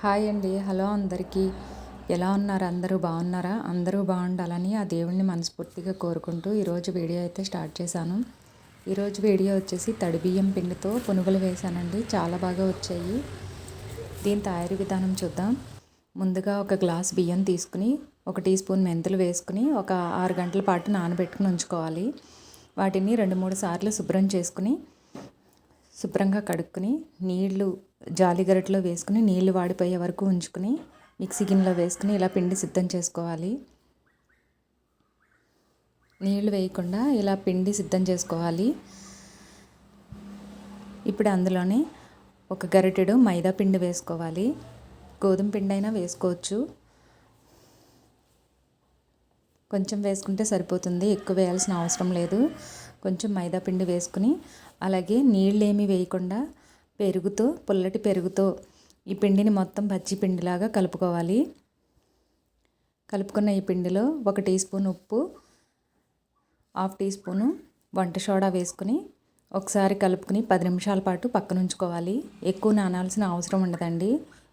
Hi అండి. Hello అందరికీ. ఎలా ఉన్నారు? అందరూ బాగున్నారా? అందరూ బాగుండాలని ఆ దేవుడిని మనస్ఫూర్తిగా కోరుకుంటూ ఈరోజు వీడియో అయితే స్టార్ట్ చేశాను. ఈరోజు వీడియో వచ్చేసి తడి బియ్యం పిండితో పునుగులు వేశానండి. చాలా బాగా వచ్చాయి. దీని తయారీ విధానం చూద్దాం. ముందుగా ఒక గ్లాస్ బియ్యం తీసుకుని 1 టీ స్పూన్ మెంతులు వేసుకుని ఒక 6 గంటల పాటు నానబెట్టుకుని ఉంచుకోవాలి. వాటిని 2-3 సార్లు శుభ్రంగా కడుక్కుని నీళ్లు జాలి గరిటెలో వేసుకుని నీళ్లు వాడిపోయే వరకు ఉంచుకుని మిక్సీ గిన్నెలో వేసుకుని ఇలా పిండి సిద్ధం చేసుకోవాలి. నీళ్లు వేయకుండా ఇలా పిండి సిద్ధం చేసుకోవాలి. ఇప్పుడు అందులోనే ఒక గరిటెడు మైదా పిండి వేసుకోవాలి. గోధుమ పిండి అయినా వేసుకోవచ్చు. కొంచెం వేసుకుంటే సరిపోతుంది, ఎక్కువ వేయాల్సిన అవసరం లేదు. కొంచెం మైదా పిండి వేసుకుని అలాగే నీళ్ళు ఏమీ వేయకుండా పుల్లటి పెరుగుతో ఈ పిండిని మొత్తం బజ్జీ పిండిలాగా కలుపుకోవాలి. కలుపుకున్న ఈ పిండిలో 1 టీ స్పూన్ ఉప్పు, 1/2 టీ స్పూను వంట సోడా వేసుకుని ఒకసారి కలుపుకుని 10 నిమిషాల పాటు పక్కన ఉంచుకోవాలి. ఎక్కువ నానాల్సిన అవసరం ఉండదండి.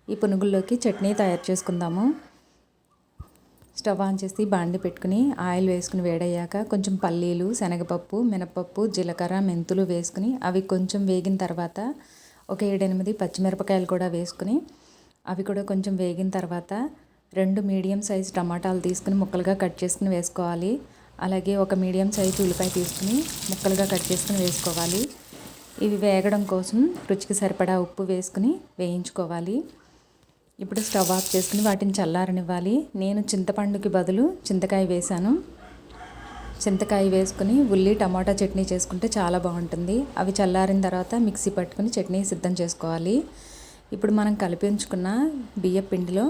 ఈ పునుగుల్లోకి చట్నీ తయారు చేసుకుందాము. స్టవ్ ఆన్ చేసి బాండి పెట్టుకుని ఆయిల్ వేసుకుని వేడయ్యాక కొంచెం పల్లీలు, శనగపప్పు, మినపప్పు, జీలకర్ర, మెంతులు వేసుకుని అవి కొంచెం వేగిన తర్వాత ఒక 7-8 పచ్చిమిరపకాయలు కూడా వేసుకుని అవి కూడా కొంచెం వేగిన తర్వాత 2 మీడియం సైజ్ టమాటాలు తీసుకుని ముక్కలుగా కట్ చేసుకుని వేసుకోవాలి. అలాగే ఒక మీడియం సైజు ఉల్లిపాయ తీసుకుని ముక్కలుగా కట్ చేసుకుని వేసుకోవాలి. ఇవి వేగడం కోసం రుచికి సరిపడా ఉప్పు వేసుకుని వేయించుకోవాలి. ఇప్పుడు స్టవ్ ఆఫ్ చేసుకుని వాటిని చల్లారనివ్వాలి. నేను చింతపండుకి బదులు చింతకాయ వేశాను. చింతకాయ వేసుకుని ఉల్లి టమాటా చట్నీ చేసుకుంటే చాలా బాగుంటుంది. అవి చల్లారిన తర్వాత మిక్సీ పట్టుకుని చట్నీ సిద్ధం చేసుకోవాలి. ఇప్పుడు మనం కలిపి ఉంచుకున్న బియ్యం పిండిలో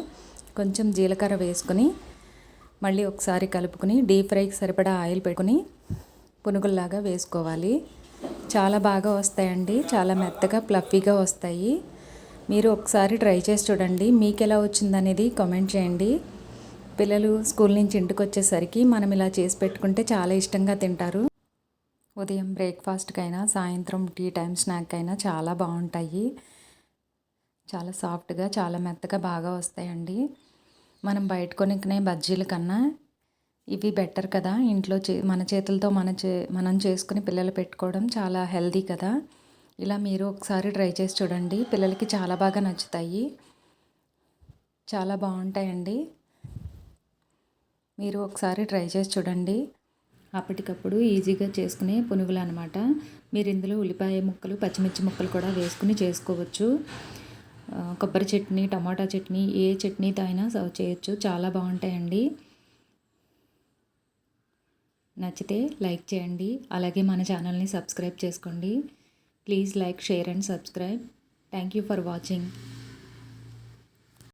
కొంచెం జీలకర్ర వేసుకుని మళ్ళీ ఒకసారి కలుపుకుని డీప్ ఫ్రైకి సరిపడా ఆయిల్ పెట్టుకుని పునుగుల్లాగా వేసుకోవాలి. చాలా బాగా వస్తాయండి. చాలా మెత్తగా ఫ్లఫీగా వస్తాయి. మీరు ఒకసారి ట్రై చేసి చూడండి. మీకు ఎలా వచ్చిందనేది కామెంట్ చేయండి. పిల్లలు స్కూల్ నుంచి ఇంటికి వచ్చేసరికి మనం ఇలా చేసి పెట్టుకుంటే చాలా ఇష్టంగా తింటారు. ఉదయం బ్రేక్ఫాస్ట్కైనా, సాయంత్రం టీ టైం స్నాక్ అయినా చాలా బాగుంటాయి. చాలా సాఫ్ట్గా, చాలా మెత్తగా బాగా వస్తాయండి. మనం బయట కొనుక్కునే బజ్జీల కన్నా ఇవి బెటర్ కదా. ఇంట్లో మన చేతులతో మనం చేసుకుని పిల్లలు పెట్టుకోవడం చాలా హెల్దీ కదా. ఇలా మీరు ఒకసారి ట్రై చేసి చూడండి. పిల్లలకి చాలా బాగా నచ్చుతాయి. చాలా బాగుంటాయండి. మీరు ఒకసారి ట్రై చేసి చూడండి. అప్పటికప్పుడు ఈజీగా చేసుకునే పునుగులు అనమాట. మీరు ఇందులో ఉల్లిపాయ ముక్కలు, పచ్చిమిర్చి ముక్కలు కూడా వేసుకుని చేసుకోవచ్చు. కొబ్బరి చట్నీ, టమాటా చట్నీ, ఏ చట్నీతో అయినా సర్వ్ చేయొచ్చు. చాలా బాగుంటాయండి. నచ్చితే లైక్ చేయండి. అలాగే మన ఛానల్ని సబ్స్క్రైబ్ చేసుకోండి. Please like, share and subscribe. Thank you for watching.